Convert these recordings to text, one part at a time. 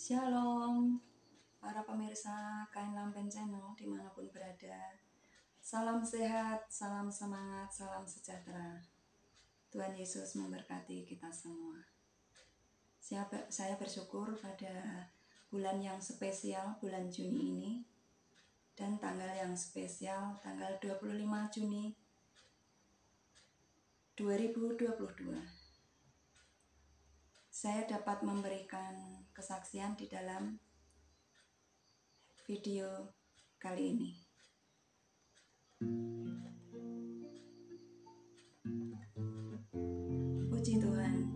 Shalom, para pemirsa Kain Lampen Channel dimanapun berada. Salam sehat, salam semangat, salam sejahtera. Tuhan Yesus memberkati kita semua. Saya bersyukur pada bulan yang spesial, bulan Juni ini, dan tanggal yang spesial, tanggal 25 Juni 2022. Saya dapat memberikan kesaksian di dalam video kali ini. Puji Tuhan.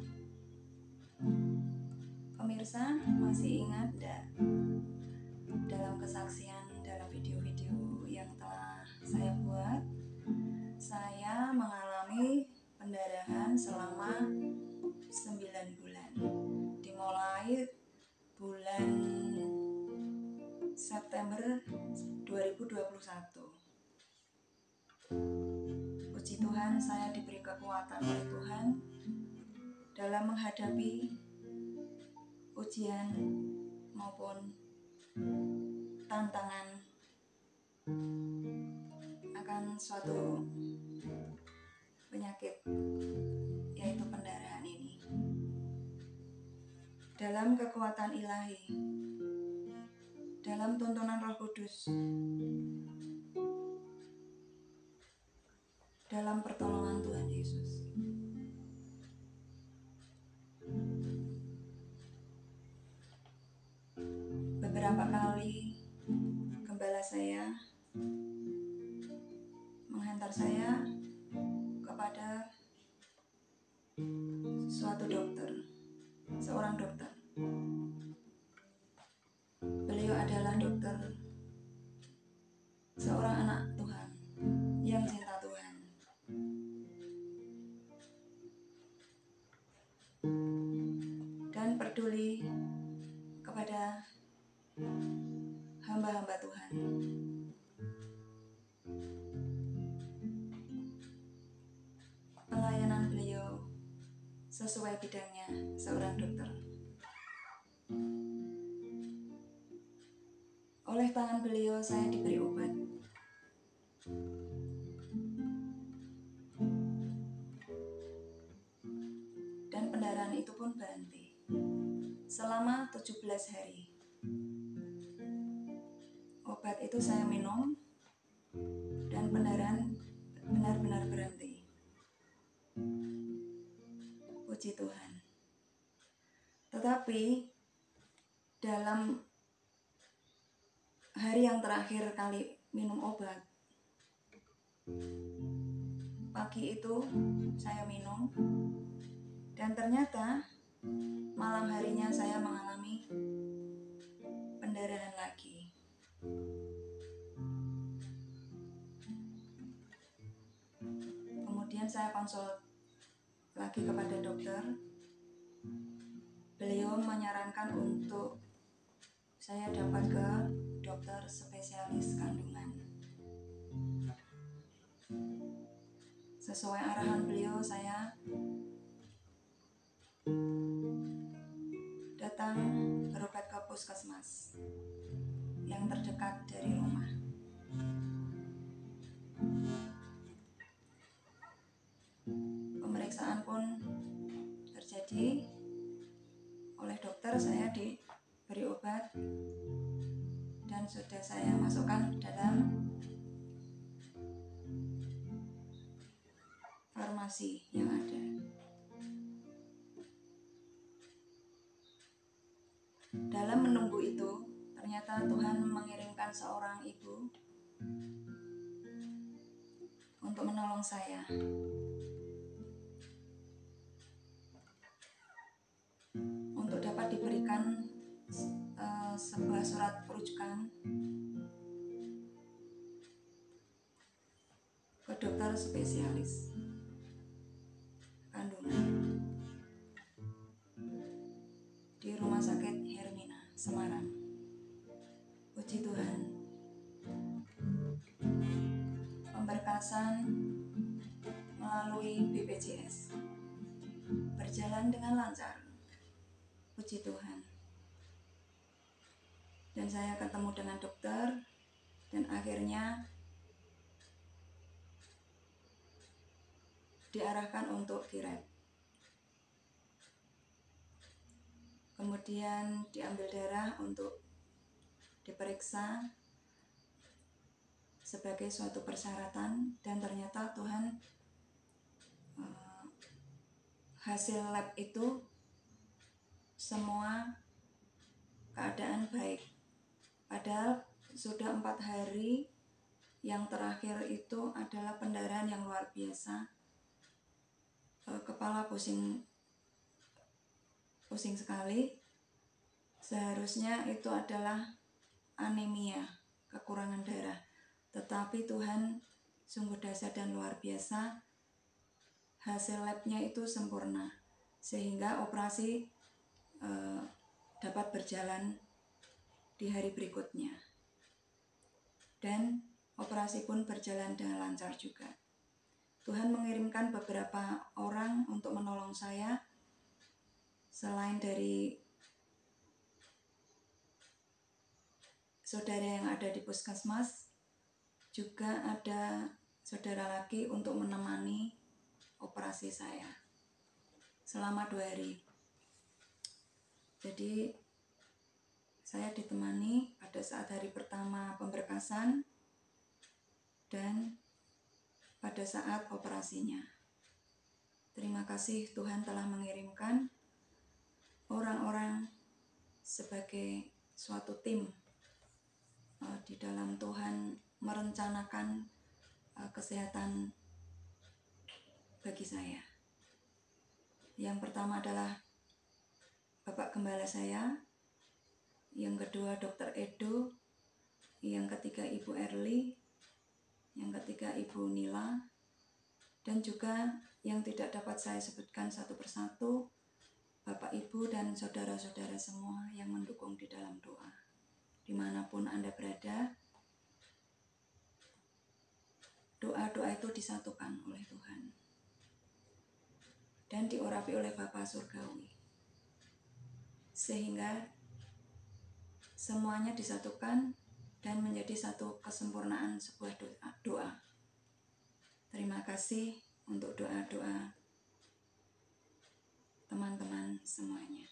Pemirsa masih ingat tidak dalam kesaksian dalam video-video yang telah saya buat, saya mengalami pendarahan selama 9 bulan, dimulai bulan September 2021. Puji Tuhan, saya diberi kekuatan oleh Tuhan dalam menghadapi ujian maupun tantangan akan suatu penyakit, yaitu pendarahan ini. Dalam kekuatan ilahi, dalam tuntunan Roh Kudus, dalam pertolongan Tuhan Yesus, beberapa kali gembala saya menghantar saya kepada suatu dokter, seorang dokter. Beliau adalah dokter, seorang anak Tuhan yang cinta Tuhan. Dan peduli kepada hamba-hamba Tuhan. Pelayanan beliau sesuai bidangnya, seorang dokter. Oleh tangan beliau saya diberi obat. Dan pendarahan itu pun berhenti selama 17 hari. Obat itu saya minum dan pendarahan benar-benar berhenti. Puji Tuhan. Tetapi dalam hari yang terakhir kali minum obat, pagi itu saya minum, dan ternyata malam harinya saya mengalami pendarahan lagi. Kemudian saya konsul lagi kepada dokter. Beliau menyarankan untuk saya dapat ke dokter spesialis kandungan. Sesuai arahan beliau, saya datang berobat ke puskesmas yang terdekat dari rumah. Pemeriksaan pun terjadi. Oleh dokter saya diberi obat dan sudah saya masukkan dalam farmasi yang ada. Dalam menunggu itu, ternyata Tuhan mengirimkan seorang ibu untuk menolong saya. Untuk dapat diberikan sebuah surat rujukan ke dokter spesialis kandungan di Rumah Sakit Hermina, Semarang. Puji Tuhan. Pemberkasan melalui BPJS berjalan dengan lancar. Puji Tuhan. dan saya ketemu dengan dokter dan akhirnya diarahkan untuk direp. Kemudian diambil darah untuk diperiksa sebagai suatu persyaratan, dan ternyata Tuhan, hasil lab itu semua keadaan baik. Padahal sudah 4 hari, yang terakhir itu adalah pendarahan yang luar biasa. Kepala pusing sekali. Seharusnya itu adalah anemia, kekurangan darah. Tetapi Tuhan sungguh dahsyat dan luar biasa. Hasil labnya itu sempurna, sehingga operasi dapat berjalan di hari berikutnya. Dan operasi pun berjalan dengan lancar juga. Tuhan mengirimkan beberapa orang untuk menolong saya. Selain dari saudara yang ada di puskesmas, juga ada saudara lagi untuk menemani operasi saya selama 2 hari. Jadi saya ditemani pada saat hari pertama pemberkasan dan pada saat operasinya. Terima kasih, Tuhan telah mengirimkan orang-orang sebagai suatu tim di dalam Tuhan merencanakan kesehatan bagi saya. Yang pertama adalah Bapak Gembala saya, yang kedua Dr. Edo, yang ketiga Ibu Erli, yang ketiga Ibu Nila, dan juga yang tidak dapat saya sebutkan satu persatu, Bapak Ibu dan saudara-saudara semua yang mendukung di dalam doa. Dimanapun Anda berada, doa-doa itu disatukan oleh Tuhan dan diurapi oleh Bapa Surgawi, sehingga semuanya disatukan dan menjadi satu kesempurnaan sebuah doa. Terima kasih untuk doa-doa teman-teman semuanya.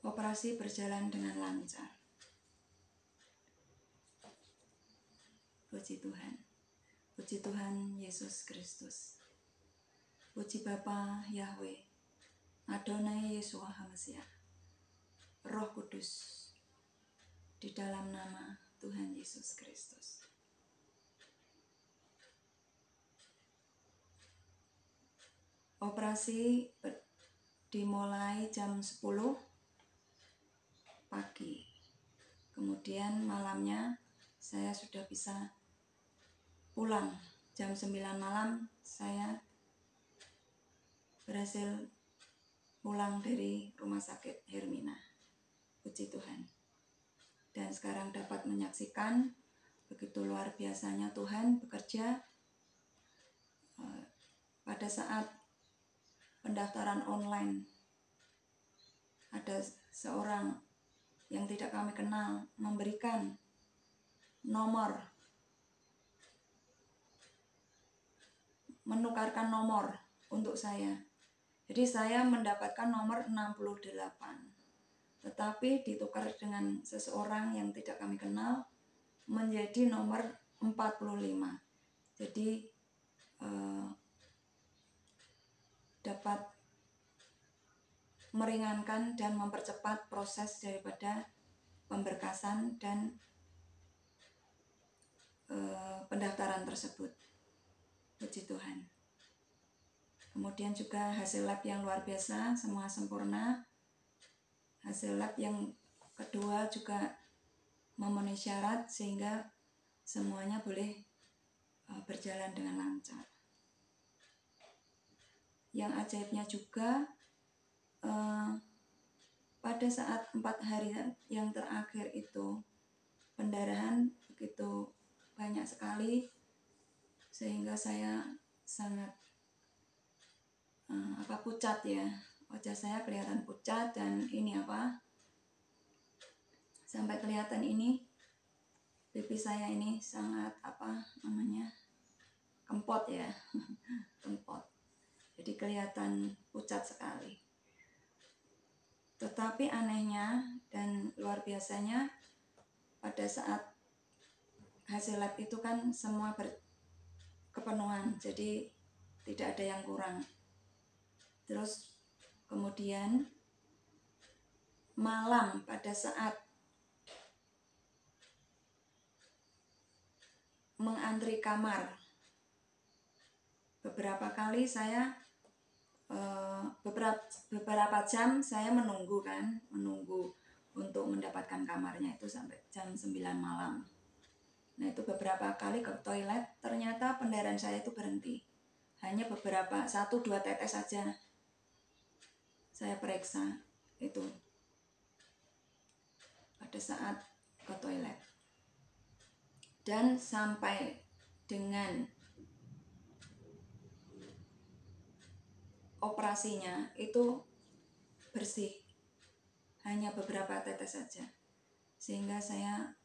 Operasi berjalan dengan lancar. Puji Tuhan. Puji Tuhan Yesus Kristus. Puji Bapa Yahweh, Adonai Yeshua HaMashiach, Roh Kudus, di dalam nama Tuhan Yesus Kristus. Operasi dimulai jam 10 pagi. Kemudian malamnya saya sudah bisa pulang. Jam 9 malam saya berhasil pulang dari rumah sakit Hermina. Puji Tuhan. Dan sekarang dapat menyaksikan begitu luar biasanya Tuhan bekerja. Pada saat pendaftaran online, ada seorang yang tidak kami kenal memberikan nomor, menukarkan nomor untuk saya. Jadi saya mendapatkan nomor 68, tetapi ditukar dengan seseorang yang tidak kami kenal menjadi nomor 45. Jadi dapat meringankan dan mempercepat proses daripada pemberkasan dan pendaftaran tersebut. Puji Tuhan. Kemudian juga hasil lab yang luar biasa, semua sempurna. Hasil lab yang kedua juga memenuhi syarat sehingga semuanya boleh berjalan dengan lancar. Yang ajaibnya juga pada saat 4 hari yang terakhir itu pendarahan begitu banyak sekali sehingga saya sangat pucat ya, wajah saya kelihatan pucat dan ini sampai kelihatan ini pipi saya ini sangat kempot ya. Kempot, jadi kelihatan pucat sekali. Tetapi anehnya dan luar biasanya, pada saat hasil lab itu kan semua berkepenuhan, jadi tidak ada yang kurang. Terus kemudian malam pada saat mengantri kamar, beberapa kali saya beberapa jam saya menunggu untuk mendapatkan kamarnya itu sampai jam 9 malam. Nah itu beberapa kali ke toilet, ternyata pendarahan saya itu berhenti. Hanya 1-2 tetes saja saya periksa itu pada saat ke toilet. Dan sampai dengan operasinya itu bersih, hanya beberapa tetes saja. Sehingga saya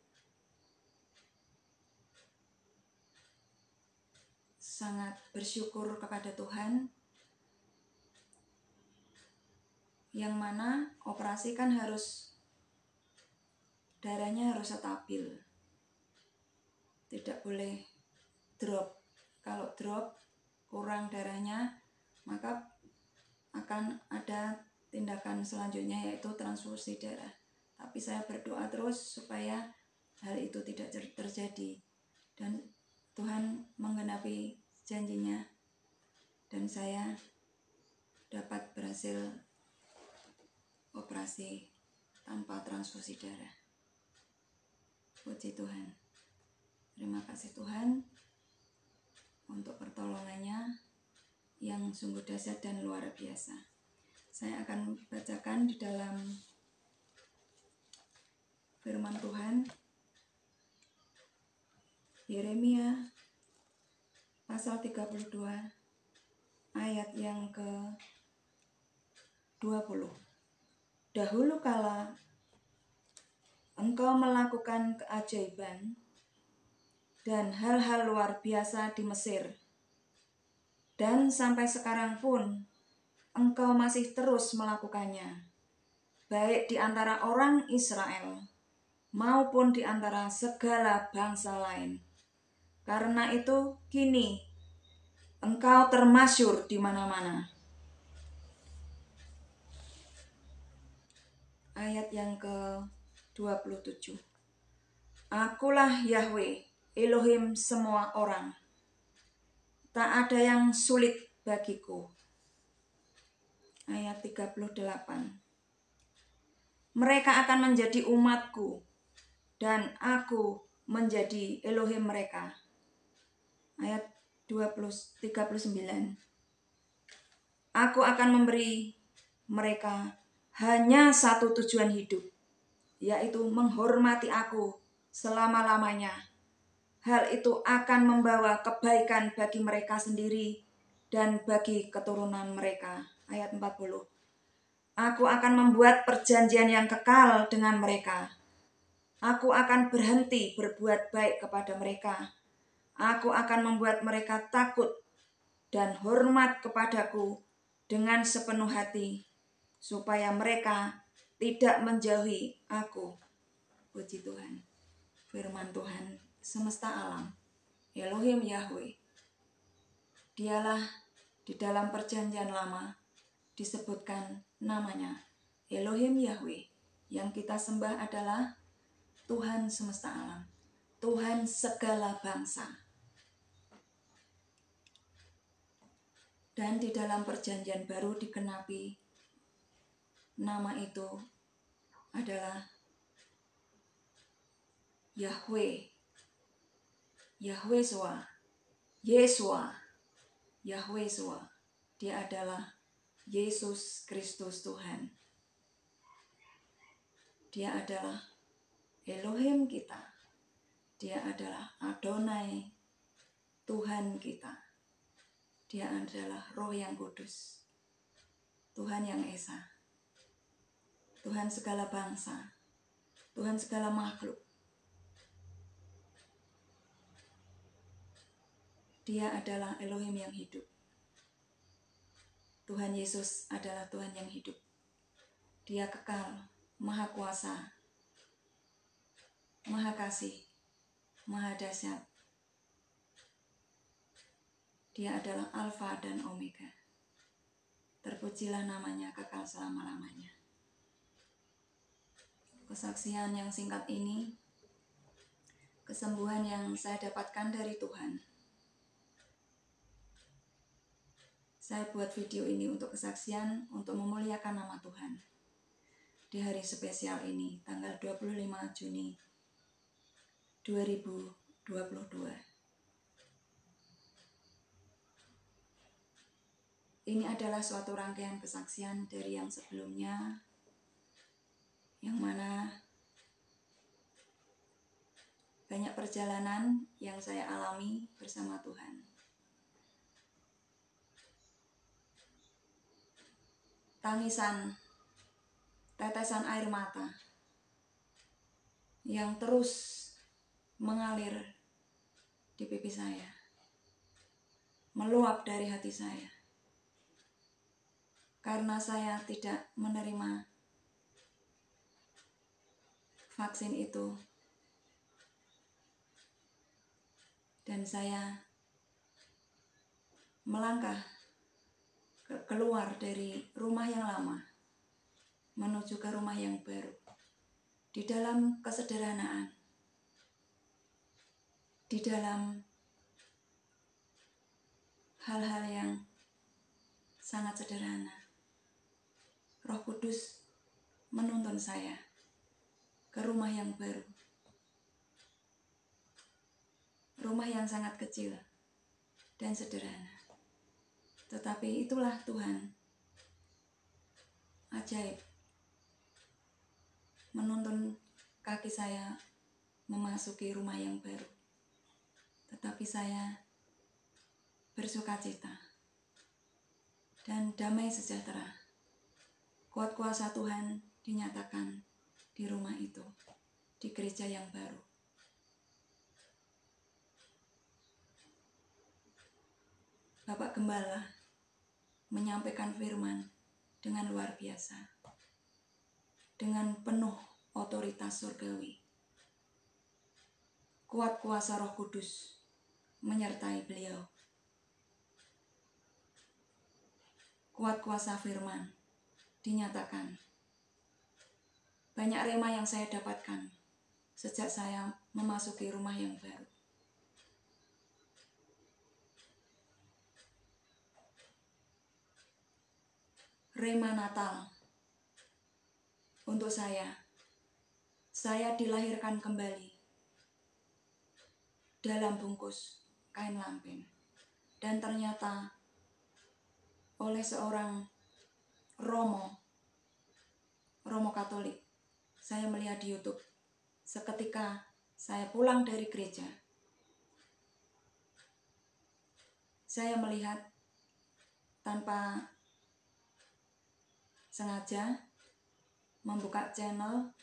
sangat bersyukur kepada Tuhan, yang mana operasi kan darahnya harus stabil, tidak boleh drop. Kalau drop, kurang darahnya, maka akan ada tindakan selanjutnya, yaitu transfusi darah. Tapi saya berdoa terus supaya hal itu tidak terjadi, dan Tuhan menggenapi janjinya, dan saya dapat berhasil operasi tanpa transfusi darah. Puji Tuhan. Terima kasih Tuhan untuk pertolongannya yang sungguh dahsyat dan luar biasa. Saya akan bacakan di dalam firman Tuhan, Yeremia pasal 32 ayat yang ke-20. Dahulu kala engkau melakukan keajaiban dan hal-hal luar biasa di Mesir, dan sampai sekarang pun engkau masih terus melakukannya, baik di antara orang Israel maupun di antara segala bangsa lain. Karena itu kini engkau termasyhur di mana-mana. Ayat yang ke-27. Akulah Yahweh, Elohim semua orang. Tak ada yang sulit bagiku. Ayat 38. Mereka akan menjadi umatku, dan aku menjadi Elohim mereka. Ayat 39. Aku akan memberi mereka hanya satu tujuan hidup, yaitu menghormati aku selama-lamanya. Hal itu akan membawa kebaikan bagi mereka sendiri dan bagi keturunan mereka. Ayat 40. Aku akan membuat perjanjian yang kekal dengan mereka. Aku akan berhenti berbuat baik kepada mereka. Aku akan membuat mereka takut dan hormat kepadaku dengan sepenuh hati, supaya mereka tidak menjauhi aku. Puji Tuhan. Firman Tuhan semesta alam, Elohim Yahweh. Dialah di dalam perjanjian lama disebutkan namanya Elohim Yahweh. Yang kita sembah adalah Tuhan semesta alam, Tuhan segala bangsa. Dan di dalam perjanjian baru digenapi, nama itu adalah Yahweh, Yahweh-Shua, Yeshua, Yahweh-Shua. Dia adalah Yesus Kristus Tuhan. Dia adalah Elohim kita. Dia adalah Adonai, Tuhan kita. Dia adalah Roh yang Kudus. Tuhan yang esa, Tuhan segala bangsa, Tuhan segala makhluk. Dia adalah Elohim yang hidup. Tuhan Yesus adalah Tuhan yang hidup. Dia kekal, maha kuasa, maha kasih, maha dahsyat. Dia adalah Alfa dan Omega. Terpujilah namanya kekal selama-lamanya. Kesaksian yang singkat ini, kesembuhan yang saya dapatkan dari Tuhan. Saya buat video ini untuk kesaksian, untuk memuliakan nama Tuhan. Di hari spesial ini, tanggal 25 Juni 2022. Ini adalah suatu rangkaian kesaksian dari yang sebelumnya, yang mana banyak perjalanan yang saya alami bersama Tuhan. Tangisan, tetesan air mata yang terus mengalir di pipi saya, meluap dari hati saya, karena saya tidak menerima vaksin itu, dan saya melangkah keluar dari rumah yang lama menuju ke rumah yang baru, di dalam kesederhanaan, di dalam hal-hal yang sangat sederhana. Roh Kudus menuntun saya ke rumah yang baru, rumah yang sangat kecil dan sederhana. Tetapi itulah Tuhan, ajaib, menuntun kaki saya memasuki rumah yang baru. Tetapi saya bersukacita dan damai sejahtera. Kuat kuasa Tuhan dinyatakan di rumah itu, di gereja yang baru. Bapak Gembala menyampaikan firman dengan luar biasa, dengan penuh otoritas surgawi. Kuat kuasa Roh Kudus menyertai beliau. Kuat kuasa firman dinyatakan. Banyak rema yang saya dapatkan sejak saya memasuki rumah yang baru. Rema Natal untuk saya dilahirkan kembali dalam bungkus kain lampen, dan ternyata oleh seorang Romo Katolik, saya melihat di YouTube, seketika saya pulang dari gereja, saya melihat tanpa sengaja membuka channel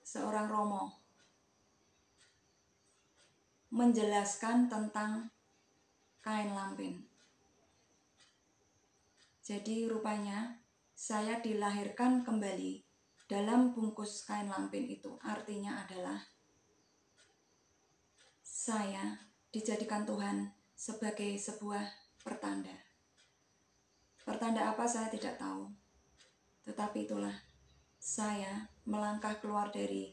seorang Romo menjelaskan tentang kain lampen. Jadi rupanya saya dilahirkan kembali dalam bungkus kain lampen itu. Artinya adalah saya dijadikan Tuhan sebagai sebuah pertanda. Pertanda apa saya tidak tahu. Tetapi itulah, saya melangkah keluar dari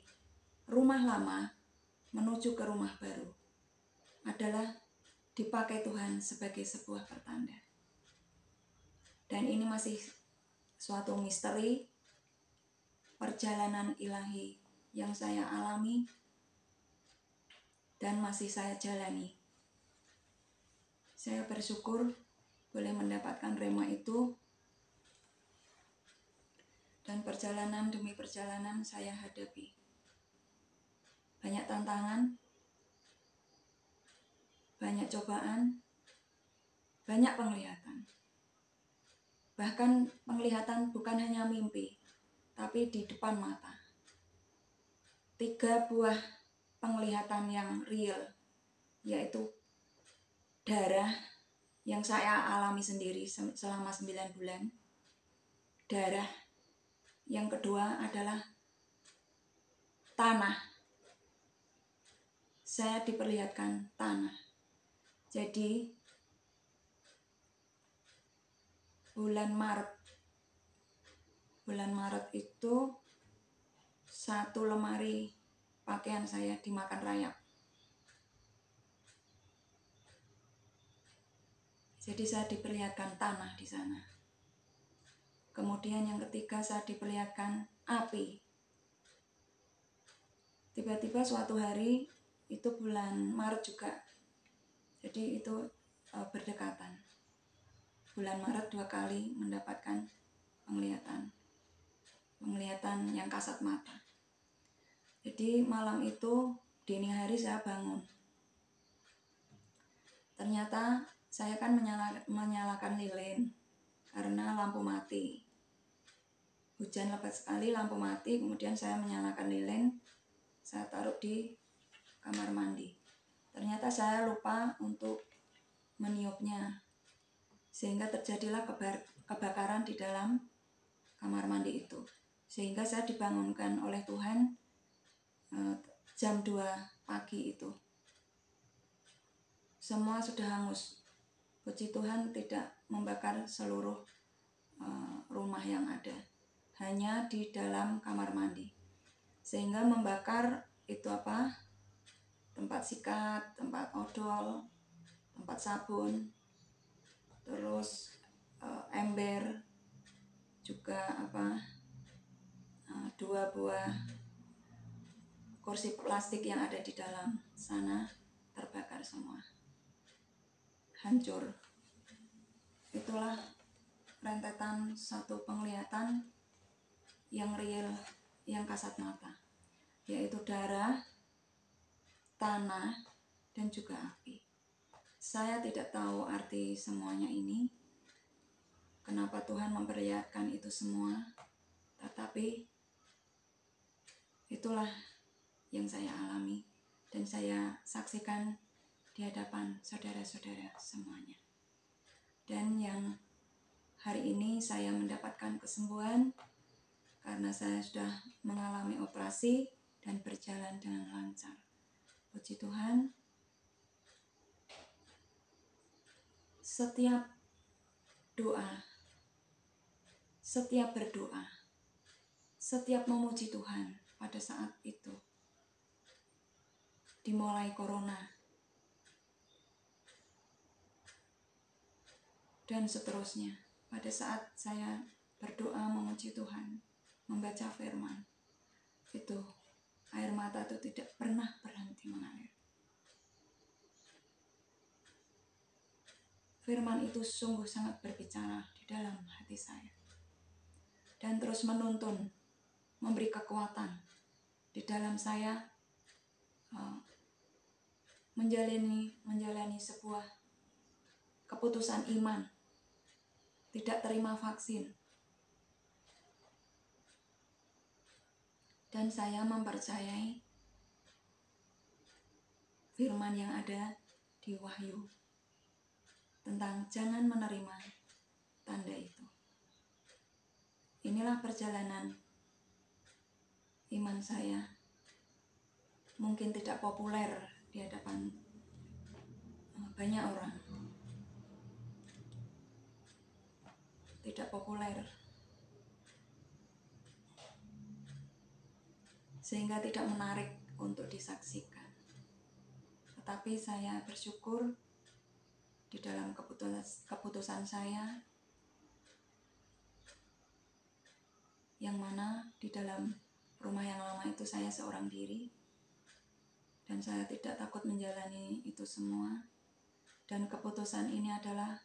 rumah lama menuju ke rumah baru adalah dipakai Tuhan sebagai sebuah pertanda. Dan ini masih suatu misteri perjalanan ilahi yang saya alami dan masih saya jalani. Saya bersyukur boleh mendapatkan rema itu, dan perjalanan demi perjalanan saya hadapi. Banyak tantangan, banyak cobaan, banyak penglihatan. Bahkan penglihatan bukan hanya mimpi, tapi di depan mata. 3 buah penglihatan yang real, yaitu darah yang saya alami sendiri selama 9 bulan. Darah. Yang kedua adalah tanah. Saya diperlihatkan tanah. Jadi bulan Maret itu 1 lemari pakaian saya dimakan rayap. Jadi saya diperlihatkan tanah di sana. Kemudian yang ketiga saya diperlihatkan api. Tiba-tiba suatu hari, itu bulan Maret juga. Jadi itu berdekatan. Bulan Maret 2 kali mendapatkan penglihatan yang kasat mata. Jadi malam itu dini hari saya bangun. Ternyata saya kan menyalakan lilin karena lampu mati. Hujan lebat sekali, lampu mati, kemudian saya menyalakan lilin, saya taruh di kamar mandi. Ternyata saya lupa untuk meniupnya, sehingga terjadilah kebakaran di dalam kamar mandi itu. Sehingga saya dibangunkan oleh Tuhan jam 2 pagi itu. Semua sudah hangus. Puji Tuhan tidak membakar seluruh rumah yang ada, hanya di dalam kamar mandi. Sehingga membakar itu tempat sikat, tempat odol, tempat sabun, terus ember, juga 2 buah kursi plastik yang ada di dalam sana terbakar semua, hancur. Itulah rentetan satu penglihatan yang real, yang kasat mata, yaitu darah, tanah, dan juga api. Saya tidak tahu arti semuanya ini, kenapa Tuhan memperlihatkan itu semua, tetapi itulah yang saya alami dan saya saksikan di hadapan saudara-saudara semuanya. Dan yang hari ini saya mendapatkan kesembuhan karena saya sudah mengalami operasi dan berjalan dengan lancar. Puji Tuhan. Setiap doa, setiap berdoa, setiap memuji Tuhan pada saat itu, dimulai corona, dan seterusnya. Pada saat saya berdoa memuji Tuhan, membaca firman, itu air mata itu tidak pernah berhenti mengalir. Firman itu sungguh sangat berbicara di dalam hati saya, dan terus menuntun, memberi kekuatan di dalam saya menjalani sebuah keputusan iman, tidak terima vaksin. Dan saya mempercayai firman yang ada di Wahyu tentang jangan menerima tanda itu. Inilah perjalanan iman saya. Mungkin tidak populer di hadapan banyak orang. Tidak populer. Sehingga tidak menarik untuk disaksikan. Tetapi saya bersyukur di dalam keputusan saya, yang mana di dalam rumah yang lama itu saya seorang diri, dan saya tidak takut menjalani itu semua. Dan keputusan ini adalah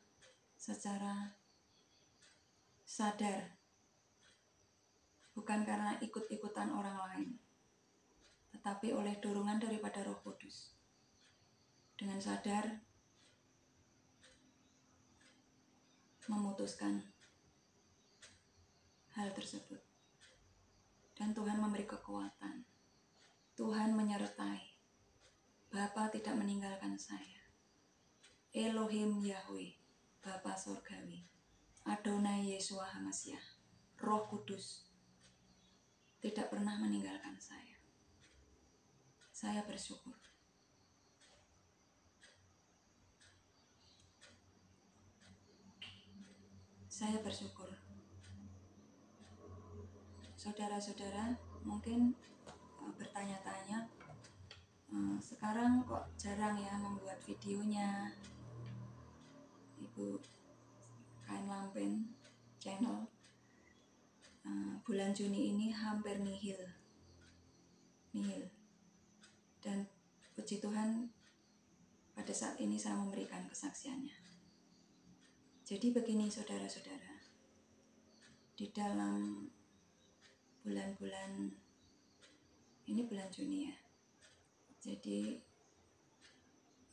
secara sadar, bukan karena ikut-ikutan orang lain, tetapi oleh dorongan daripada Roh Kudus. Dengan sadar memutuskan hal tersebut. Dan Tuhan memberi kekuatan. Tuhan menyertai. Bapa tidak meninggalkan saya. Elohim Yahweh, Bapa Surgawi, Adonai Yeshua HaMashiach, Roh Kudus, tidak pernah meninggalkan saya. Saya bersyukur. Saya bersyukur. Saudara-saudara mungkin bertanya-tanya, sekarang kok jarang ya membuat videonya Ibu Kain Lampen channel. Bulan Juni ini hampir nihil. Dan puji Tuhan pada saat ini saya memberikan kesaksiannya. Jadi begini saudara-saudara, di dalam bulan-bulan ini bulan Juni ya, jadi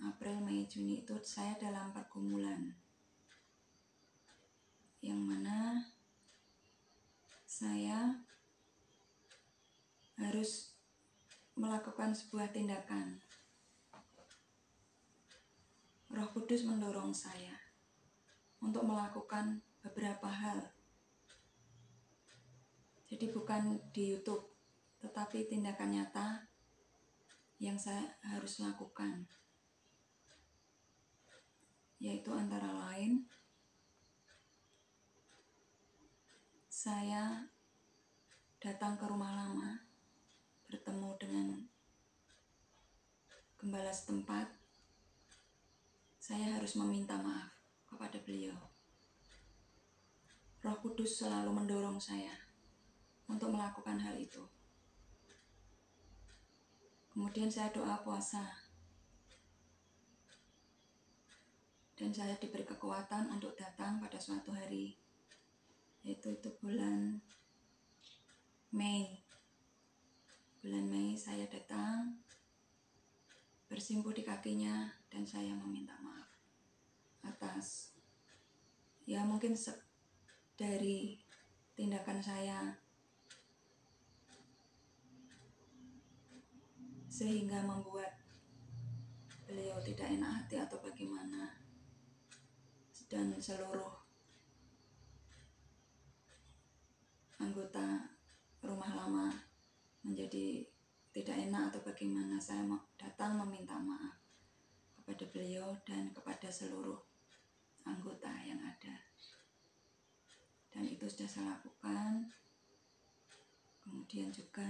April, Mei, Juni itu saya dalam pergumulan yang mana saya harus melakukan sebuah tindakan. Roh Kudus mendorong saya untuk melakukan beberapa hal. Jadi bukan di YouTube, tetapi tindakan nyata yang saya harus lakukan. Yaitu antara lain, saya datang ke rumah lama, bertemu dengan gembala setempat. Saya harus meminta maaf kepada beliau. Roh Kudus selalu mendorong saya untuk melakukan hal itu. Kemudian saya doa puasa. Dan saya diberi kekuatan untuk datang pada suatu hari, yaitu itu bulan Mei. Bulan Mei saya datang, bersimpuh di kakinya, dan saya meminta maaf atas ya mungkin dari tindakan saya sehingga membuat beliau tidak enak hati atau bagaimana, dan seluruh anggota rumah lama menjadi tidak enak atau bagaimana. Saya datang meminta maaf kepada beliau dan kepada seluruh anggota yang ada, dan itu sudah saya lakukan. Kemudian juga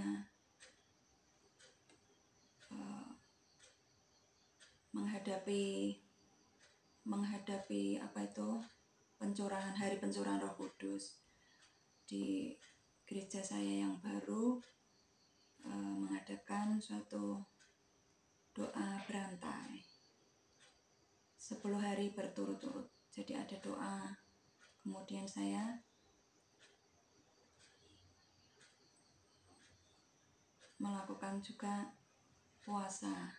menghadapi apa itu hari pencurahan Roh Kudus di gereja saya yang baru, mengadakan suatu doa berantai 10 hari berturut-turut. Jadi ada doa, kemudian saya melakukan juga puasa.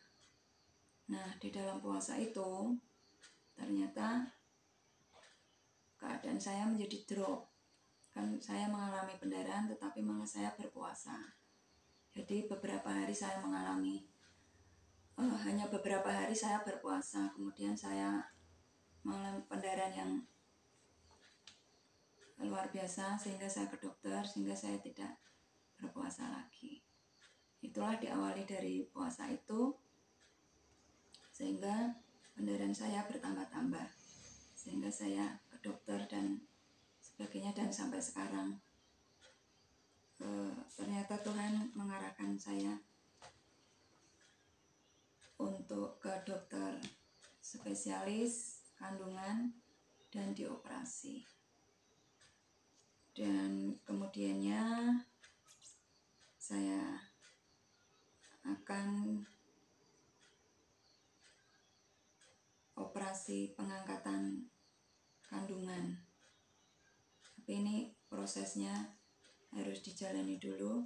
Nah, di dalam puasa itu ternyata keadaan saya menjadi drop. Kan saya mengalami pendarahan tetapi malah saya berpuasa. Jadi beberapa hari saya mengalami hanya beberapa hari saya berpuasa, kemudian saya mengalami pendarahan yang luar biasa sehingga saya ke dokter, sehingga saya tidak berpuasa lagi. Itulah diawali dari puasa itu sehingga pendarahan saya bertambah-tambah, sehingga saya ke dokter dan sebagainya, dan sampai sekarang ternyata Tuhan mengarahkan saya untuk ke dokter spesialis kandungan dan dioperasi. Dan kemudiannya saya akan operasi pengangkatan kandungan. Tapi ini prosesnya harus dijalani dulu.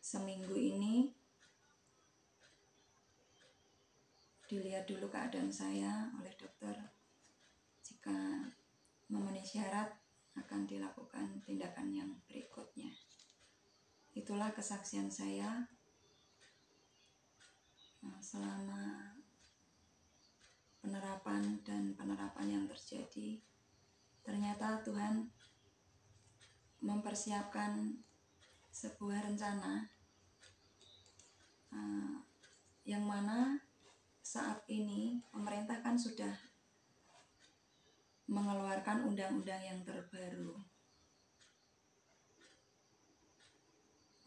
Seminggu ini dilihat dulu keadaan saya oleh dokter. Jika memenuhi syarat akan dilakukan tindakan yang berikutnya. Itulah kesaksian saya selama penerapan yang terjadi. Ternyata Tuhan mempersiapkan sebuah rencana yang mana saat ini pemerintah kan sudah mengeluarkan undang-undang yang terbaru,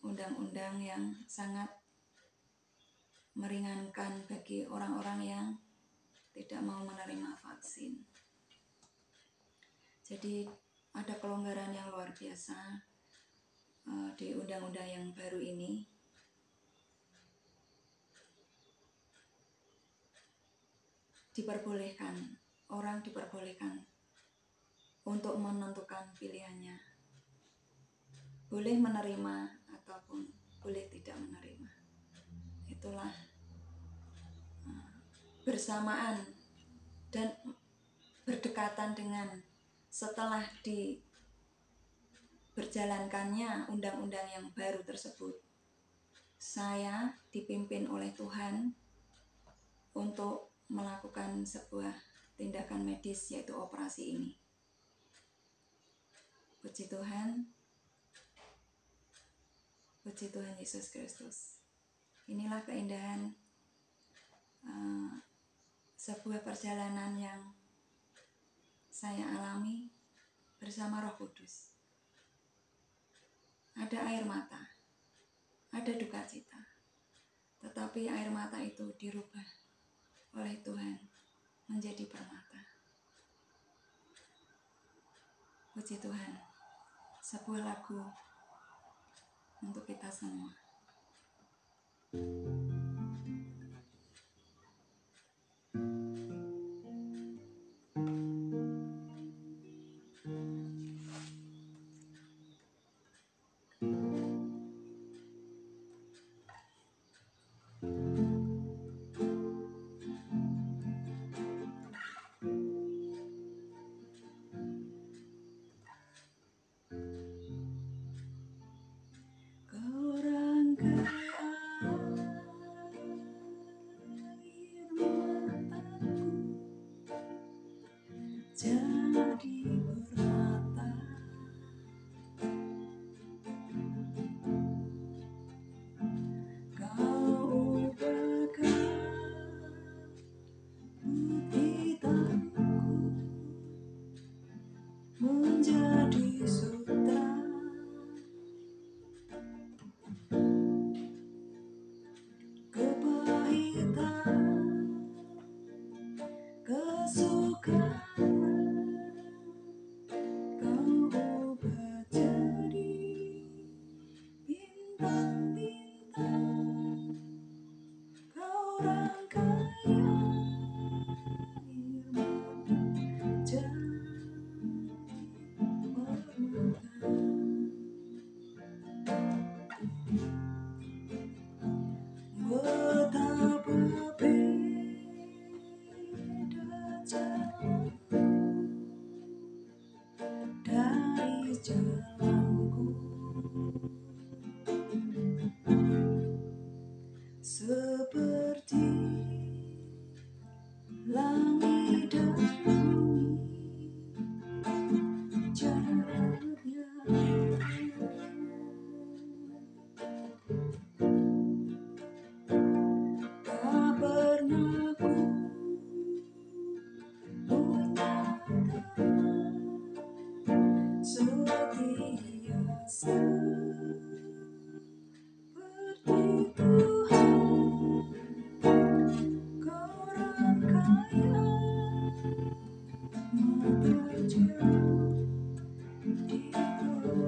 undang-undang yang sangat meringankan bagi orang-orang yang tidak mau menerima vaksin. Jadi ada kelonggaran yang luar biasa di undang-undang yang baru ini. Orang diperbolehkan untuk menentukan pilihannya, boleh menerima ataupun boleh tidak menerima. Itulah bersamaan dan berdekatan dengan setelah berjalankannya undang-undang yang baru tersebut, saya dipimpin oleh Tuhan untuk melakukan sebuah tindakan medis, yaitu operasi ini. Puji Tuhan Yesus Kristus. Inilah keindahan sebuah perjalanan yang saya alami bersama Roh Kudus. Ada air mata, ada duka cita, tetapi air mata itu dirubah oleh Tuhan menjadi permata. Puji Tuhan. Sebuah lagu untuk kita semua. Jadi permata, kau ubahkan putih hitamku menjadi sutra, kepahitan, kesukaran kau ubah jadi bintang-bintang, kau rangkai air mata jadi permata. Betapa beda jalanku dari jalanku, seperti langit dan bumi jaraknya. Tak pernah ku punya teman setia seperti Tuhan. Kau rangkai mata jauh di permata.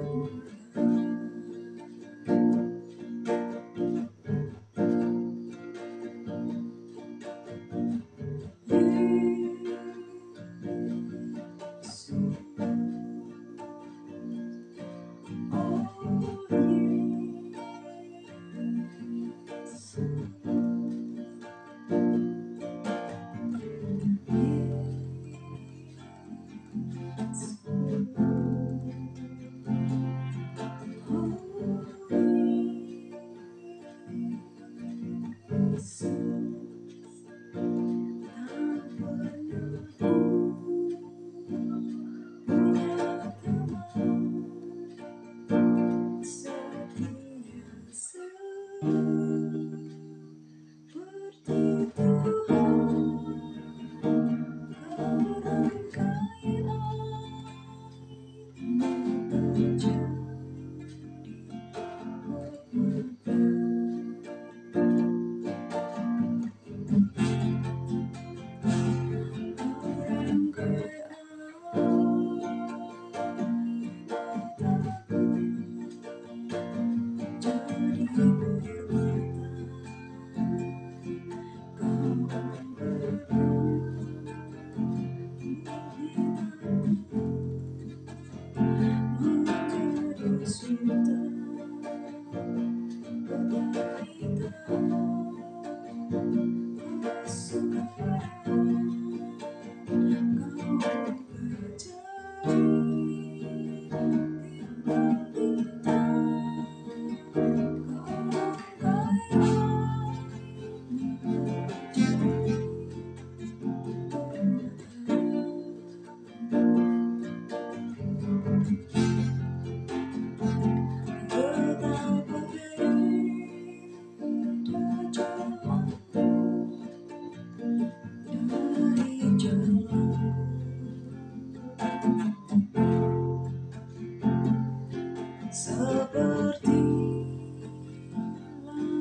seperti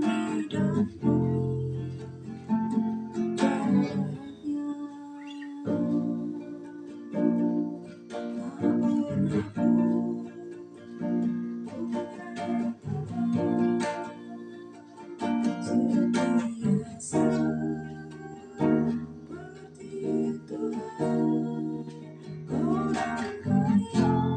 langit dan bumi jaraknya tak pernah sentiasa seperti Tuhan orang kaya